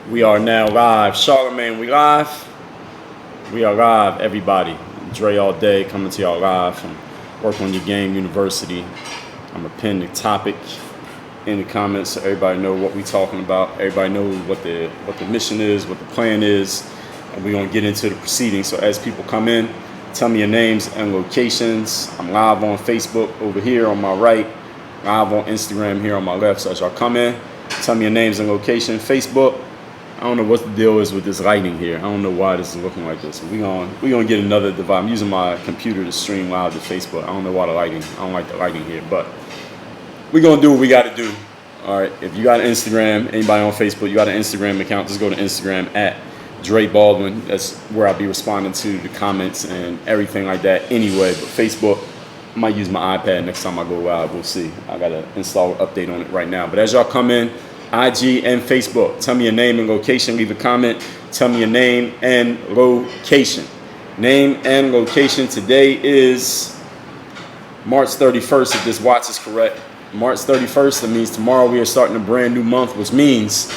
We are now live. Charlemagne, we live. We are live, everybody. Dre all day coming to y'all live from Work on Your Game University. I'm going to pin the topic in the comments so everybody know what we talking about. Everybody know what the mission is, what the plan is, and we're going to get into the proceedings. So as people come in, tell me your names and locations. I'm live on Facebook over here on my right, live on Instagram here on my left. So as y'all come in, tell me your names and location. Facebook, I don't know what the deal is with this lighting here. I don't know why this is looking like this. We're gonna get another device. I'm using my computer to stream live to Facebook. I don't know why I don't like the lighting here, but we're gonna do what we gotta do. All right, if you got an Instagram, anybody on Facebook, you got an Instagram account, just go to Instagram at Dre Baldwin. That's where I'll be responding to the comments and everything like that anyway. But Facebook, I might use my iPad next time I go live. We'll see. I gotta install an update on it right now. But as y'all come in, IG and Facebook, tell me your name and location. Leave a comment. Tell me your name and location. Name and location. Today is March 31st, if this watch is correct. March 31st, that means tomorrow we are starting a brand new month, which means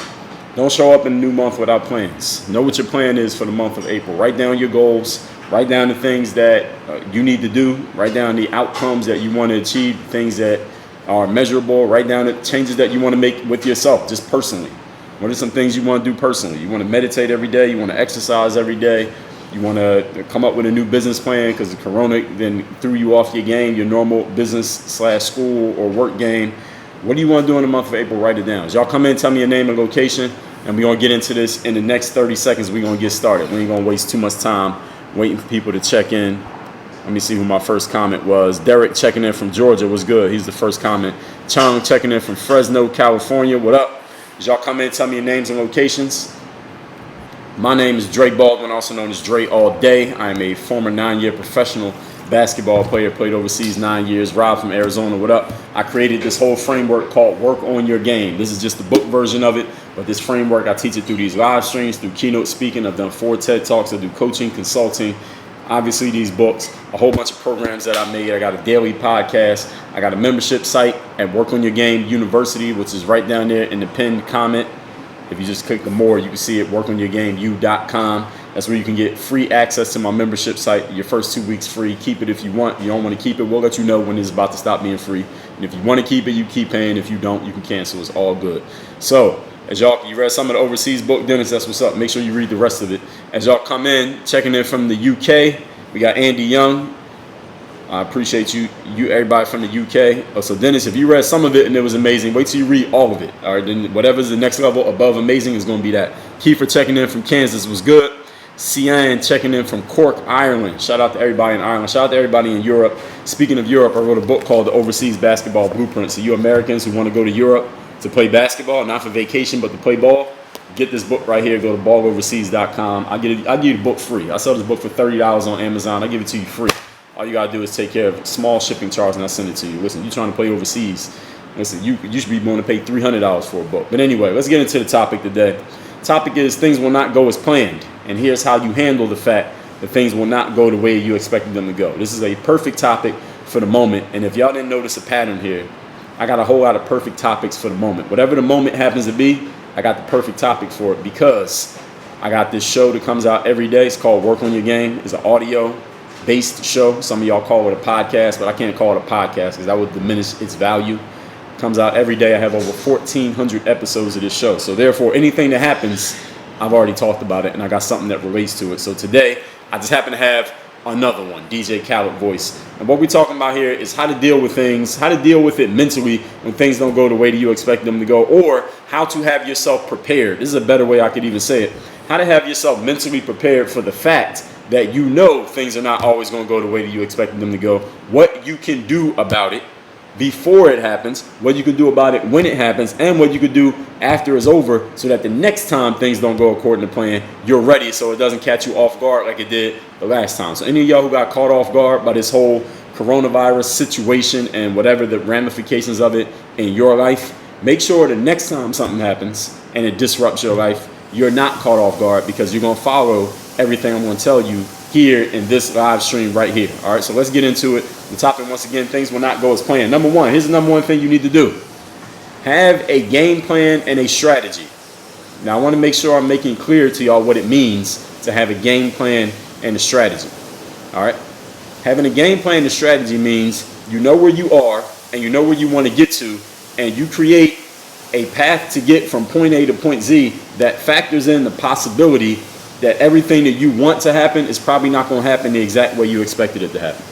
don't show up in a new month without plans. Know what your plan is for the month of April. Write down your goals. Write down the things that you need to do. Write down the outcomes that you want to achieve, things that are measurable. Write down the changes that you want to make with yourself, just personally. What are some things you want to do personally? You want to meditate every day. You want to exercise every day. You want to come up with a new business plan because the corona then threw you off your game, your normal business/school or work game. What do you want to do in the month of April? Write it down. As y'all come in, tell me your name and location, and we're going to get into this in the next 30 seconds. We're going to get started. We ain't going to waste too much time waiting for people to check in. Let me see who my first comment was. Derek checking in from Georgia was good. He's the first comment. Chong checking in from Fresno, California. What up? As y'all come in, tell me your names and locations. My name is Dre Baldwin, also known as Dre All Day. I am a former 9-year professional basketball player, played overseas 9 years. Rob from Arizona, what up? I created this whole framework called Work on Your Game. This is just the book version of it, but this framework, I teach it through these live streams, through keynote speaking. I've done 4 TED Talks. I do coaching, consulting, obviously these books, a whole bunch of programs that I made. I got a daily podcast. I got a membership site at Work on Your Game University, which is right down there in the pinned comment. If you just click the more, you can see it, workonyourgameu.com. That's where you can get free access to my membership site. Your first 2 weeks free. Keep it if you want. You don't want to keep it, we'll let you know when it's about to stop being free. And if you want to keep it, you keep paying. If you don't, you can cancel. It's all good. So, as y'all, you read some of the overseas book, Dennis, that's what's up. Make sure you read the rest of it. As y'all come in, checking in from the UK, we got Andy Young. I appreciate you everybody from the UK. Oh, so Dennis, if you read some of it and it was amazing, wait till you read all of it. All right, then whatever's the next level above amazing is going to be that. Kiefer checking in from Kansas was good. Cian checking in from Cork, Ireland. Shout out to everybody in Ireland. Shout out to everybody in Europe. Speaking of Europe, I wrote a book called The Overseas Basketball Blueprint. So you Americans who want to go to Europe to play basketball, not for vacation, but to play ball, get this book right here. Go to balloverseas.com. I'll give you the book free. I sell this book for $30 on Amazon. I'll give it to you free. All you gotta do is take care of small shipping charge, and I'll send it to you. Listen, you're trying to play overseas. Listen, you should be willing to pay $300 for a book. But anyway, let's get into the topic today. The topic is things will not go as planned, and here's how you handle the fact that things will not go the way you expected them to go. This is a perfect topic for the moment, and if y'all didn't notice a pattern here, I got a whole lot of perfect topics for the moment. Whatever the moment happens to be, I got the perfect topic for it because I got this show that comes out every day. It's called Work on Your Game. It's an audio-based show. Some of y'all call it a podcast, but I can't call it a podcast because that would diminish its value. It comes out every day. I have over 1,400 episodes of this show. So therefore, anything that happens, I've already talked about it, and I got something that relates to it. So today, I just happen to have another one, DJ Khaled voice. And what we're talking about here is how to deal with things, how to deal with it mentally when things don't go the way that you expect them to go, or how to have yourself prepared. This is a better way I could even say it. How to have yourself mentally prepared for the fact that you know things are not always going to go the way that you expected them to go, what you can do about it before it happens, what you can do about it when it happens, and what you could do after it's over so that the next time things don't go according to plan, you're ready so it doesn't catch you off guard like it did the last time. So any of y'all who got caught off guard by this whole coronavirus situation and whatever the ramifications of it in your life, make sure the next time something happens and it disrupts your life, you're not caught off guard because you're going to follow everything I'm going to tell you here in this live stream right here. All right, so let's get into it. The topic, once again, things will not go as planned. Number one, here's the number one thing you need to do. Have a game plan and a strategy. Now, I want to make sure I'm making clear to y'all what it means to have a game plan and a strategy. All right? Having a game plan and a strategy means you know where you are and you know where you want to get to, and you create a path to get from point A to point Z that factors in the possibility that everything that you want to happen is probably not going to happen the exact way you expected it to happen.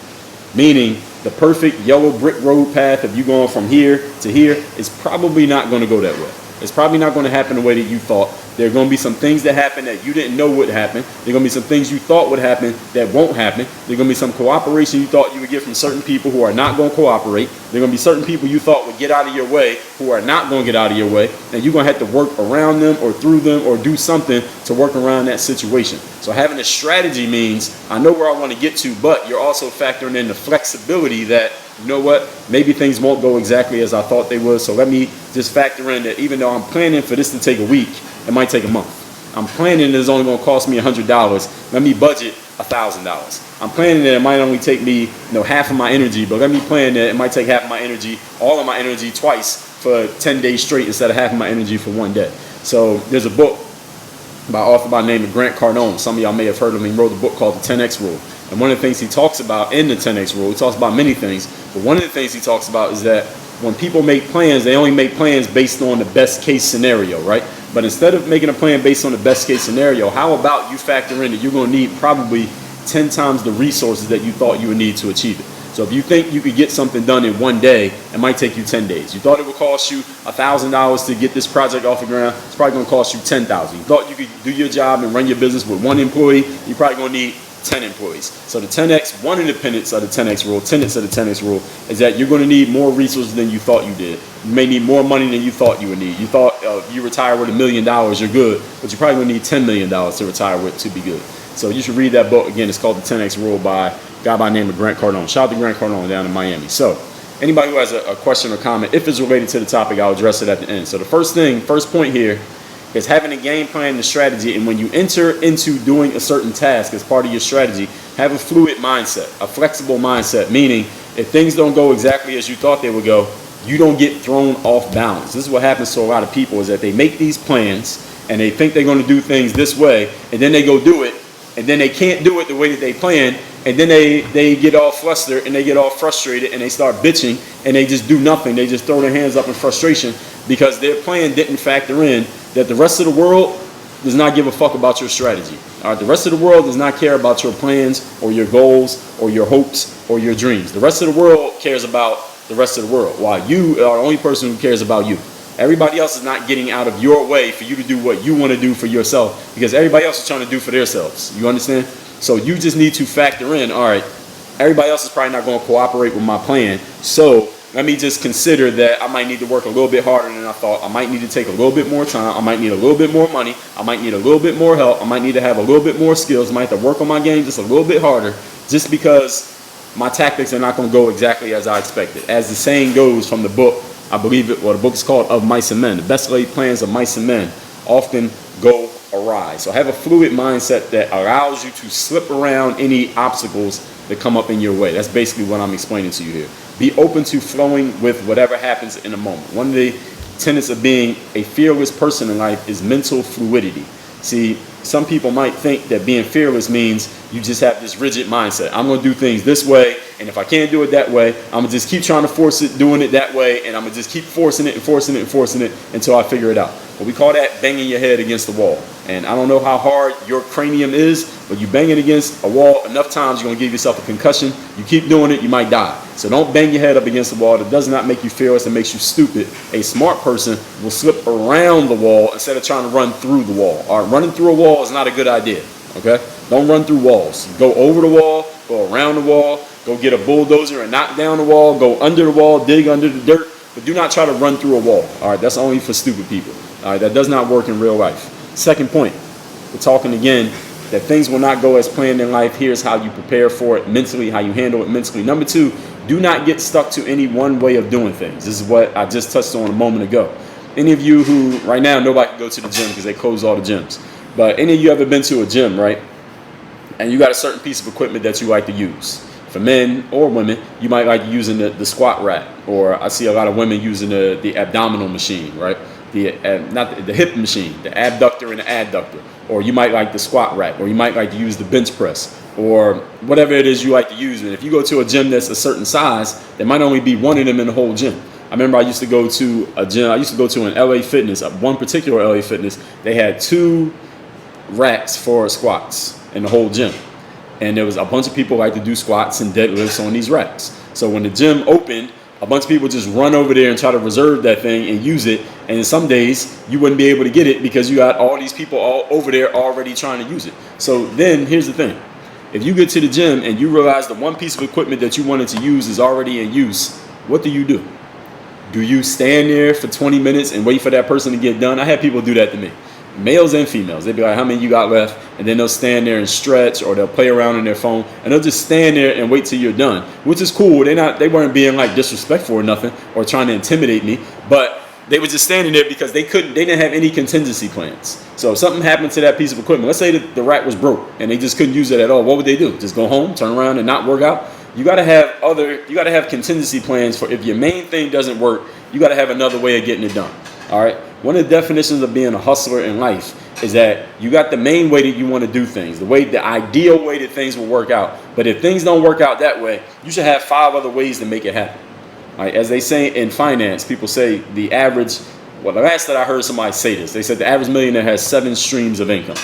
Meaning, the perfect yellow brick road path of you going from here to here is probably not going to go that way. It's probably not going to happen the way that you thought. There are going to be some things that happen that you didn't know would happen. There are going to be some things you thought would happen that won't happen. There are going to be some cooperation you thought you would get from certain people who are not going to cooperate. There are going to be certain people you thought would get out of your way who are not going to get out of your way. And you're going to have to work around them or through them or do something to work around that situation. So having a strategy means I know where I want to get to, but you're also factoring in the flexibility that, you know what, maybe things won't go exactly as I thought they would. So let me just factor in that even though I'm planning for this to take a week, it might take a month. I'm planning that it's only going to cost me $100. Let me budget $1,000. I'm planning that it might only take me, half of my energy, but let me plan that it might take half of my energy, all of my energy twice for 10 days straight instead of half of my energy for one day. So there's a book by an author by the name of Grant Cardone. Some of y'all may have heard of him. He wrote a book called The 10X Rule. And one of the things he talks about in the 10X Rule, he talks about many things, but one of the things he talks about is that when people make plans, they only make plans based on the best case scenario, right? But instead of making a plan based on the best case scenario, how about you factor in that you're going to need probably 10 times the resources that you thought you would need to achieve it. So if you think you could get something done in one day, it might take you 10 days. You thought it would cost you $1,000 to get this project off the ground, it's probably going to cost you $10,000. You thought you could do your job and run your business with one employee, you're probably going to need 10 employees. So the 10X, one of the tenets of the 10X rule, tenets of the 10X rule is that you're going to need more resources than you thought you did. You may need more money than you thought you would need. You thought you retire with $1 million, you're good, but you're probably going to need $10 million to retire with to be good. So you should read that book. Again, it's called The 10X Rule by a guy by the name of Grant Cardone. Shout out to Grant Cardone down in Miami. So anybody who has a question or comment, if it's related to the topic, I'll address it at the end. So the first point here is having a game plan and a strategy. And when you enter into doing a certain task as part of your strategy, have a fluid mindset, a flexible mindset, meaning if things don't go exactly as you thought they would go, you don't get thrown off balance. This is what happens to a lot of people, is that they make these plans and they think they're going to do things this way, and then they go do it, and then they can't do it the way that they planned, and then they get all flustered and they get all frustrated and they start bitching and they just do nothing. They just throw their hands up in frustration because their plan didn't factor in that the rest of the world does not give a fuck about your strategy. All right, the rest of the world does not care about your plans or your goals or your hopes or your dreams. The rest of the world cares about the rest of the world, while you are the only person who cares about you. Everybody else is not getting out of your way for you to do what you want to do for yourself, because everybody else is trying to do for themselves. You understand? So you just need to factor in, all right, everybody else is probably not going to cooperate with my plan. So let me just consider that I might need to work a little bit harder than I thought. I might need to take a little bit more time. I might need a little bit more money. I might need a little bit more help. I might need to have a little bit more skills. I might have to work on my game just a little bit harder, just because my tactics are not going to go exactly as I expected. As the saying goes from the book, I believe it, well, the book is called Of Mice and Men. The best laid plans of mice and men often go awry. So have a fluid mindset that allows you to slip around any obstacles that come up in your way. That's basically what I'm explaining to you here. Be open to flowing with whatever happens in a moment. One of the tenets of being a fearless person in life is mental fluidity. See, some people might think that being fearless means you just have this rigid mindset. I'm going to do things this way, and if I can't do it that way, I'm going to just keep trying to force it, doing it that way, and I'm going to just keep forcing it and forcing it and forcing it until I figure it out. But we call that banging your head against the wall. And I don't know how hard your cranium is, but you bang it against a wall enough times, you're going to give yourself a concussion. You keep doing it, you might die. So don't bang your head up against the wall. That does not make you fearless. It makes you stupid. A smart person will slip around the wall instead of trying to run through the wall. All right, running through a wall is not a good idea. Okay? Don't run through walls. Go over the wall, go around the wall, go get a bulldozer and knock down the wall, go under the wall, dig under the dirt, but do not try to run through a wall. All right, that's only for stupid people. All right, that does not work in real life. Second point, we're talking again that things will not go as planned in life. Here's how you prepare for it mentally, how you handle it mentally. Number two, do not get stuck to any one way of doing things. This is what I just touched on a moment ago. Any of you who, right now, nobody can go to the gym because they closed all the gyms. But any of you ever been to a gym, right? And you got a certain piece of equipment that you like to use. For men or women, you might like using the squat rack, or I see a lot of women using the abdominal machine, right? The the hip machine, the abductor and the adductor, or you might like the squat rack, or you might like to use the bench press, or whatever it is you like to use. And if you go to a gym that's a certain size, there might only be one of them in the whole gym. I remember I used to go to a gym. I used to go to an LA Fitness, one particular LA Fitness. They had 2 racks for squats in the whole gym. And there was a bunch of people like to do squats and deadlifts on these racks. So when the gym opened, a bunch of people just run over there and try to reserve that thing and use it. And some days you wouldn't be able to get it because you got all these people all over there already trying to use it. So then here's the thing. If you get to the gym and you realize the one piece of equipment that you wanted to use is already in use, what do? Do you stand there for 20 minutes and wait for that person to get done? I had people do that to me. Males and females. They'd be like, how many you got left? And then they'll stand there and stretch, or they'll play around on their phone, and they'll just stand there and wait till you're done, which is cool. They weren't being like disrespectful or nothing or trying to intimidate me, but they were just standing there because they didn't have any contingency plans. So if something happened to that piece of equipment, let's say that the rack was broke and they just couldn't use it at all, what would they do? Just go home, turn around and not work out? You gotta have contingency plans for if your main thing doesn't work, you gotta have another way of getting it done. All right. One of the definitions of being a hustler in life is that you got the main way that you want to do things, the ideal way that things will work out. But if things don't work out that way, you should have 5 other ways to make it happen. All right. As they say in finance, people say the last that I heard somebody say this, they said the average millionaire has 7 streams of income.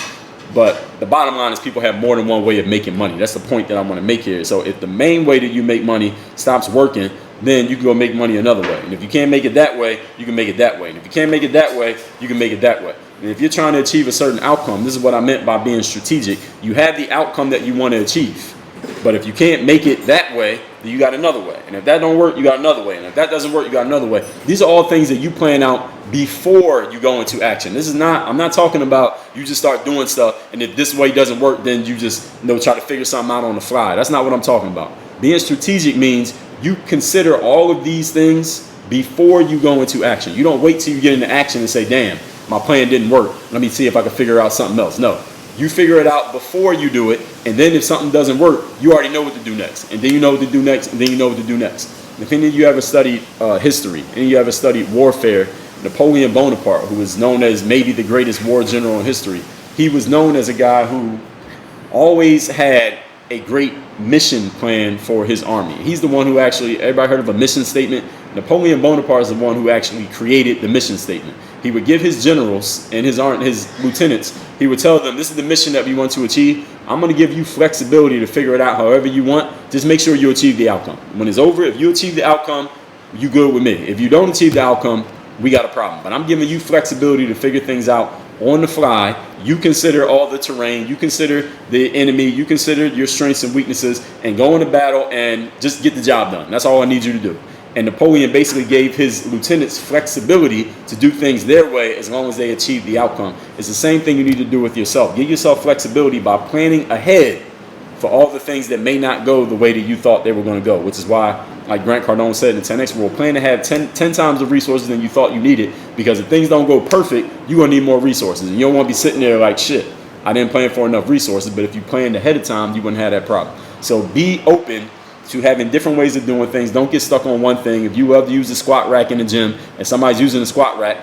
But the bottom line is people have more than one way of making money. That's the point that I want to make here. So if the main way that you make money stops working, then you can go make money another way. And if you can't make it that way, you can make it that way. And if you can't make it that way, you can make it that way. And if you're trying to achieve a certain outcome, this is what I meant by being strategic. You have the outcome that you want to achieve. But if you can't make it that way, then you got another way. And if that don't work, you got another way. And if that doesn't work, you got another way. These are all things that you plan out before you go into action. I'm not talking about you just start doing stuff, and if this way doesn't work, then you just try to figure something out on the fly. That's not what I'm talking about. Being strategic means you consider all of these things before you go into action. You don't wait till you get into action and say, damn, my plan didn't work. Let me see if I can figure out something else. No, you figure it out before you do it. And then if something doesn't work, you already know what to do next. And then you know what to do next. And then you know what to do next. If any of you ever studied history, any of you ever studied warfare, Napoleon Bonaparte, who is known as maybe the greatest war general in history, he was known as a guy who always had a great mission plan for his army. He's the one who everybody heard of a mission statement? Napoleon Bonaparte is the one who actually created the mission statement. He would give his generals and his lieutenants, he would tell them, this is the mission that we want to achieve. I'm going to give you flexibility to figure it out however you want. Just make sure you achieve the outcome. When it's over, if you achieve the outcome, you good with me. If you don't achieve the outcome, we got a problem. But I'm giving you flexibility to figure things out on the fly. You consider all the terrain, you consider the enemy, you consider your strengths and weaknesses, and go into battle and just get the job done. That's all I need you to do. And Napoleon basically gave his lieutenants flexibility to do things their way as long as they achieved the outcome. It's the same thing you need to do with yourself. Give yourself flexibility by planning ahead for all the things that may not go the way that you thought they were going to go, which is why, like Grant Cardone said in the 10X rule, plan to have 10 times the resources than you thought you needed, because if things don't go perfect, you're going to need more resources. And you don't want to be sitting there like, shit, I didn't plan for enough resources. But if you planned ahead of time, you wouldn't have that problem. So be open to having different ways of doing things. Don't get stuck on one thing. If you love to use the squat rack in the gym and somebody's using the squat rack,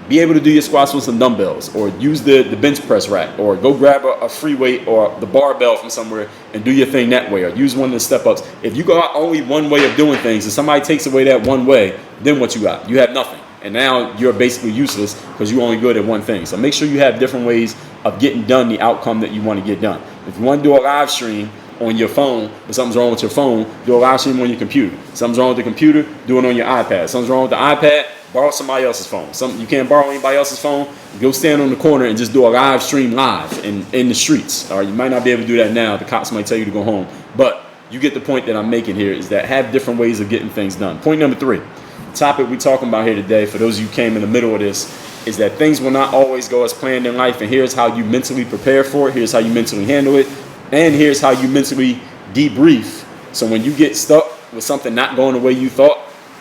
be able to do your squats with some dumbbells, or use the bench press rack, or go grab a free weight or the barbell from somewhere and do your thing that way, or use one of the step ups. If you got only one way of doing things and somebody takes away that one way, then what you got? You have nothing. And now you're basically useless because you're only good at one thing. So make sure you have different ways of getting done the outcome that you want to get done. If you want to do a live stream on your phone, if something's wrong with your phone, do a live stream on your computer. Something's wrong with the computer, do it on your iPad. Something's wrong with the iPad, borrow somebody else's phone. You can't borrow anybody else's phone, go stand on the corner and just do a live stream live in the streets. All right, you might not be able to do that now. The cops might tell you to go home. But you get the point that I'm making here, is that have different ways of getting things done. Point number 3, the topic we're talking about here today, for those of you who came in the middle of this, is that things will not always go as planned in life. And here's how you mentally prepare for it. Here's how you mentally handle it. And here's how you mentally debrief. So when you get stuck with something not going the way you thought,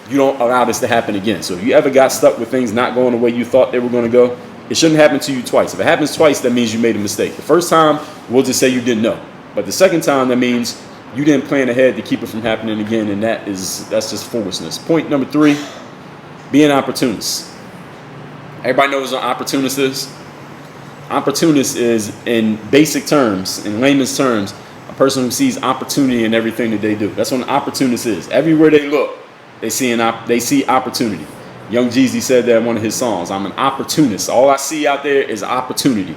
you don't allow this to happen again. So if you ever got stuck with things not going the way you thought they were going to go, it shouldn't happen to you twice. If it happens twice, that means you made a mistake. The first time, we'll just say you didn't know. But the second time, that means you didn't plan ahead to keep it from happening again, and that's just foolishness. Point number 3, be an opportunist. Everybody knows what an opportunist is? Opportunist is, in basic terms, in layman's terms, a person who sees opportunity in everything that they do. That's what an opportunist is. Everywhere they look, they see opportunity. Young Jeezy said that in one of his songs. I'm an opportunist. All I see out there is opportunity.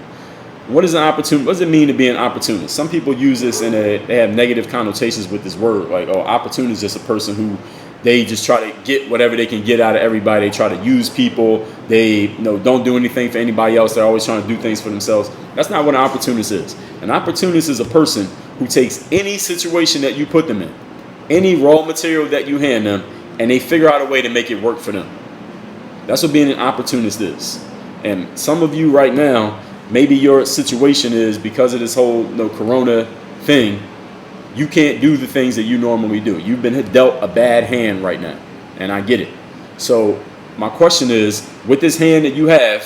What is an opportunity? What does it mean to be an opportunist? Some people use this they have negative connotations with this word. Like, oh, opportunist is just a person who they just try to get whatever they can get out of everybody. They try to use people. They don't do anything for anybody else. They're always trying to do things for themselves. That's not what an opportunist is. An opportunist is a person who takes any situation that you put them in, any raw material that you hand them, and they figure out a way to make it work for them. That's what being an opportunist is. And some of you right now, maybe your situation is because of this whole corona thing, you can't do the things that you normally do. You've been dealt a bad hand right now, and I get it. So my question is, with this hand that you have,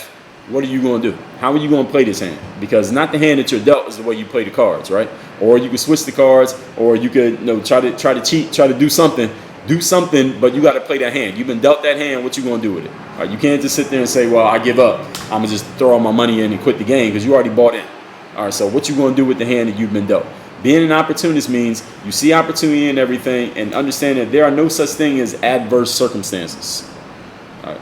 what are you going to do? How are you going to play this hand? Because not the hand that you're dealt is the way you play the cards, right? Or you could switch the cards, or you could try to cheat, try to do something, but you got to play that hand. You've been dealt that hand. What you going to do with it? All right, you can't just sit there and say, well, I give up. I'm going to just throw all my money in and quit the game, because you already bought in. All right, so what you going to do with the hand that you've been dealt? Being an opportunist means you see opportunity in everything and understand that there are no such thing as adverse circumstances. All right.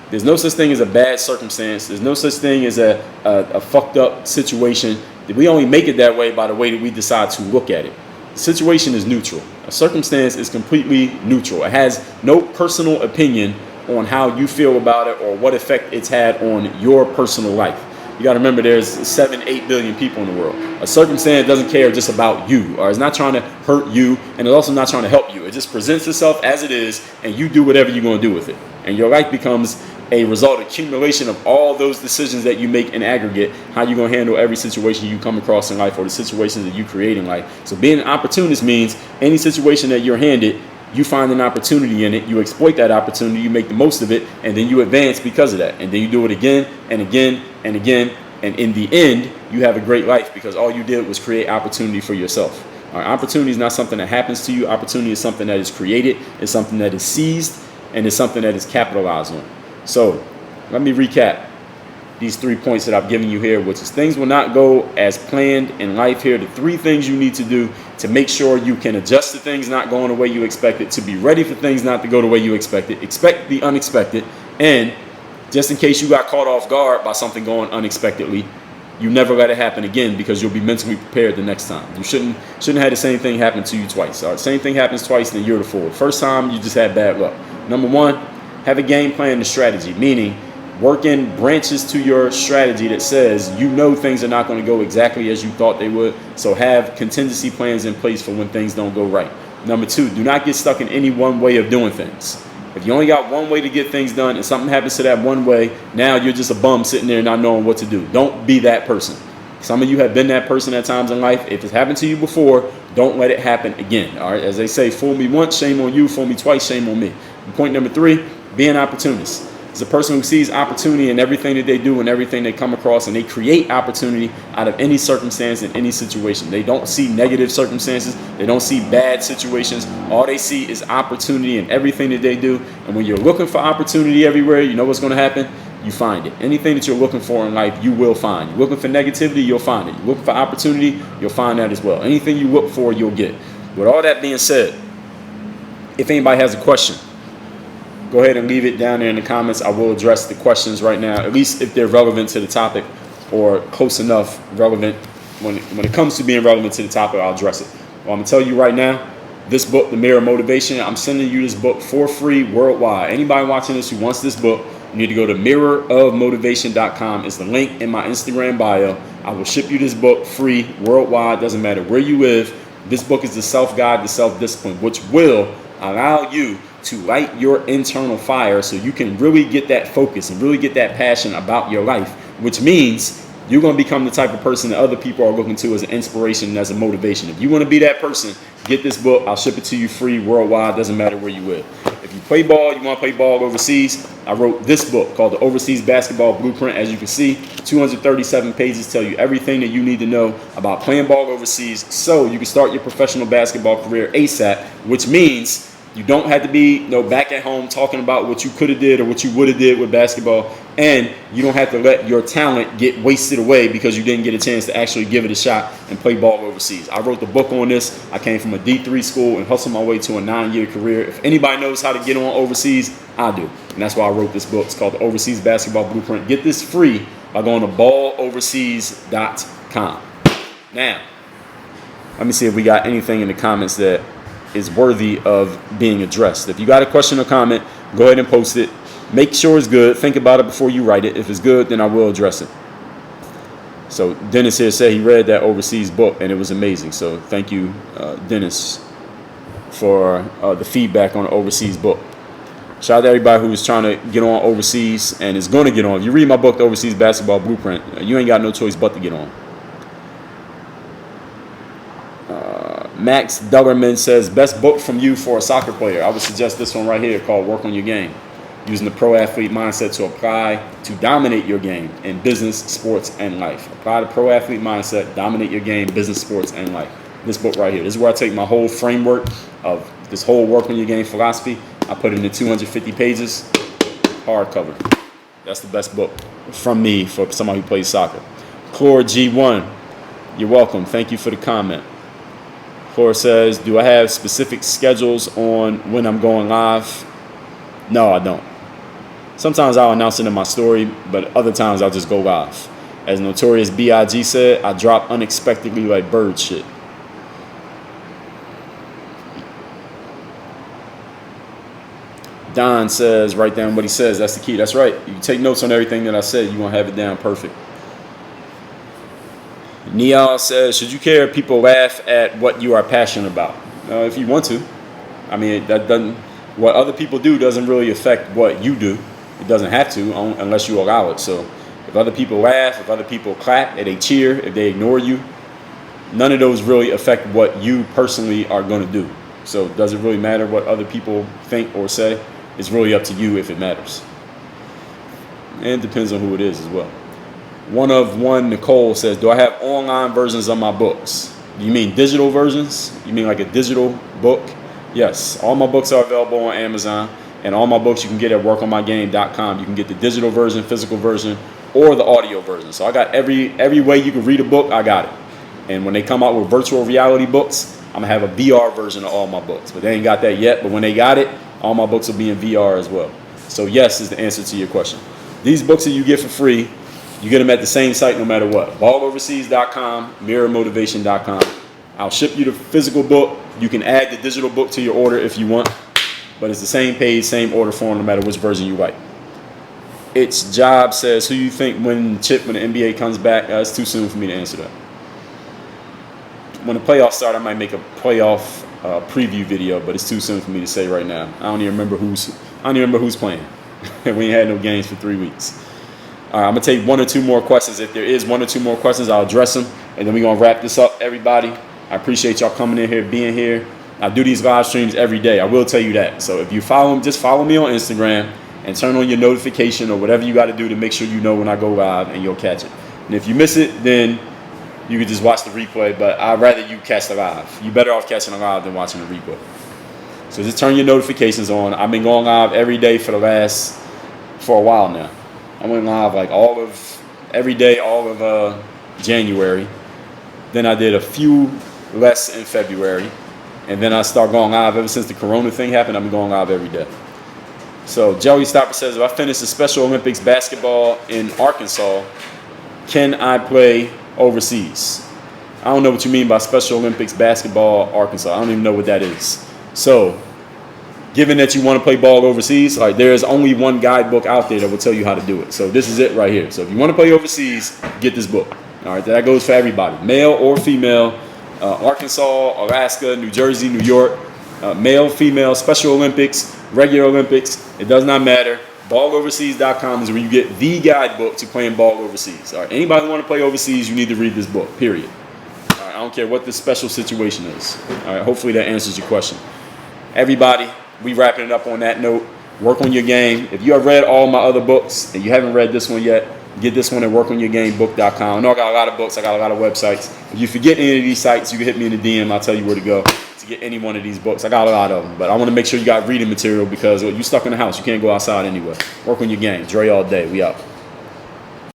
There's no such thing as a bad circumstance. There's no such thing as a fucked up situation. We only make it that way by the way that we decide to look at it. The situation is neutral. A circumstance is completely neutral. It has no personal opinion on how you feel about it or what effect it's had on your personal life. You got to remember there's 7-8 billion people in the world. A circumstance doesn't care just about you, or it's not trying to hurt you, and it's also not trying to help you. It just presents itself as it is, and you do whatever you're going to do with it. And your life becomes a result, accumulation of all those decisions that you make in aggregate, how you're going to handle every situation you come across in life or the situations that you create in life. So being an opportunist means any situation that you're handed, you find an opportunity in it, you exploit that opportunity, you make the most of it, and then you advance because of that. And then you do it again and again and again. And in the end, you have a great life because all you did was create opportunity for yourself. Opportunity is not something that happens to you. Opportunity is something that is created, it's something that is seized, and it's something that is capitalized on. So let me recap these 3 points that I've given you here, which is things will not go as planned in life. Here are the 3 things you need to do to make sure you can adjust to things not going the way you expected, to be ready for things not to go the way you expected, expect the unexpected, and just in case you got caught off guard by something going unexpectedly, you never let it happen again because you'll be mentally prepared the next time. You shouldn't have the same thing happen to you twice. All right, same thing happens twice, then you're the fool. First time, you just had bad luck. Number 1, have a game plan and strategy, meaning working branches to your strategy that says things are not going to go exactly as you thought they would. So have contingency plans in place for when things don't go right. Number 2, do not get stuck in any one way of doing things. If you only got one way to get things done and something happens to that one way, now you're just a bum sitting there not knowing what to do. Don't be that person. Some of you have been that person at times in life. If it's happened to you before, don't let it happen again. All right. As they say, fool me once, shame on you. Fool me twice, shame on me. And point number 3, be an opportunist. It's a person who sees opportunity in everything that they do and everything they come across, and they create opportunity out of any circumstance in any situation. They don't see negative circumstances. They don't see bad situations. All they see is opportunity in everything that they do. And when you're looking for opportunity everywhere, you know what's going to happen? You find it. Anything that you're looking for in life, you will find. You're looking for negativity, you'll find it. You're looking for opportunity, you'll find that as well. Anything you look for, you'll get. With all that being said, if anybody has a question, go ahead and leave it down there in the comments. I will address the questions right now, at least if they're relevant to the topic or close enough relevant. When it comes to being relevant to the topic, I'll address it. Well, I'm going to tell you right now, this book, The Mirror of Motivation, I'm sending you this book for free worldwide. Anybody watching this who wants this book, you need to go to mirrorofmotivation.com. It's the link in my Instagram bio. I will ship you this book free worldwide. Doesn't matter where you live. This book is the self-guide, the self-discipline, which will allow you to light your internal fire so you can really get that focus and really get that passion about your life, which means you're going to become the type of person that other people are looking to as an inspiration and as a motivation. If you want to be that person, get this book. I'll ship it to you free worldwide. Doesn't matter where you live. If you play ball, you want to play ball overseas, I wrote this book called The Overseas Basketball Blueprint. As you can see, 237 pages tell you everything that you need to know about playing ball overseas so you can start your professional basketball career ASAP, which means You don't have to be back at home talking about what you could have did or what you would have did with basketball, and you don't have to let your talent get wasted away because you didn't get a chance to actually give it a shot and play ball overseas. I wrote the book on this. I came from a D3 school and hustled my way to a 9-year career. If anybody knows how to get on overseas, I do, and that's why I wrote this book. It's called The Overseas Basketball Blueprint. Get this free by going to balloverseas.com. Now, let me see if we got anything in the comments that is worthy of being addressed. If you got a question or comment, go ahead and post it. Make sure it's good. Think about it before you write it. If it's good, then I will address it. So Dennis here said he read that overseas book and it was amazing. So thank you, Dennis, for the feedback on the overseas book. Shout out to everybody who's trying to get on overseas and is going to get on. If you read my book, The Overseas Basketball Blueprint, you ain't got no choice but to get on. Max Duggerman says, best book from you for a soccer player. I would suggest this one right here called Work on Your Game. Using the pro athlete mindset to apply to dominate your game in business, sports, and life. Apply the pro athlete mindset, dominate your game, business, sports, and life. This book right here. This is where I take my whole framework of this whole Work on Your Game philosophy. I put it into 250 pages, hardcover. That's the best book from me for somebody who plays soccer. Chlor G1, you're welcome. Thank you for the comment. Chlor says, do I have specific schedules on when I'm going live? No, I don't. Sometimes I'll announce it in my story, but other times I'll just go live. As Notorious B.I.G. said, I drop unexpectedly like bird shit. Don says, write down what he says. That's the key. That's right. You take notes on everything that I said. You're going to have it down perfect. Neal says, should you care if people laugh at what you are passionate about? If you want to. I mean, that doesn't. What other people do doesn't really affect what you do. It doesn't have to unless you allow it. So if other people laugh, if other people clap, if they cheer, if they ignore you, none of those really affect what you personally are going to do. So does it really matter what other people think or say? It's really up to you if it matters. And it depends on who it is as well. One of one, Nicole says, do I have online versions of my books? Do you mean digital versions? You mean like a digital book? Yes. All my books are available on Amazon. And all my books you can get at workonmygame.com. You can get the digital version, physical version, or the audio version. So I got every way you can read a book, I got it. And when they come out with virtual reality books, I'm going to have a VR version of all my books. But they ain't got that yet. But when they got it, all my books will be in VR as well. So yes is the answer to your question. These books that you get for free, you get them at the same site no matter what. balloverseas.com, mirrormotivation.com. I'll ship you the physical book. You can add the digital book to your order if you want. But it's the same page, same order form, no matter which version you like. It's Job says, who you think when the NBA comes back? It's too soon for me to answer that. When the playoffs start, I might make a playoff preview video, but it's too soon for me to say right now. I don't even remember who's playing. We ain't had no games for 3 weeks. All right, I'm gonna take one or two more questions. If there is one or two more questions, I'll address them, and then we're gonna wrap this up. Everybody, I appreciate y'all coming in here, being here. I do these live streams every day. I will tell you that. So if you follow, just follow me on Instagram and turn on your notification or whatever you got to do to make sure you know when I go live, and you'll catch it. And if you miss it, then you can just watch the replay. But I'd rather you catch the live. You're better off catching the live than watching the replay. So just turn your notifications on. I've been going live every day for a while now. I went live like every day, all of January. Then I did a few less in February. And then I start going live ever since the Corona thing happened. I've been going live every day. So Joey Stopper says, if I finish the Special Olympics basketball in Arkansas, can I play overseas? I don't know what you mean by Special Olympics basketball Arkansas. I don't even know what that is. So given that you want to play ball overseas, like there's only one guidebook out there that will tell you how to do it. So this is it right here. So if you want to play overseas, get this book. All right, that goes for everybody, male or female. Arkansas, Alaska, New Jersey, New York, male, female, Special Olympics, regular Olympics, it does not matter. Balloverseas.com is where you get the guidebook to playing ball overseas. All right, anybody who want to play overseas, you need to read this book, period. All right, I don't care what the special situation is. All right, hopefully that answers your question. Everybody, we wrapping it up on that note. Work on your game. If you have read all my other books and you haven't read this one yet, Get this one at workonyourgamebook.com. I know I got a lot of books. I got a lot of websites. If you forget any of these sites, you can hit me in the DM. I'll tell you where to go to get any one of these books. I got a lot of them, but I want to make sure you got reading material because you stuck in the house. You can't go outside anyway. Work on your game. Dre all day. We out.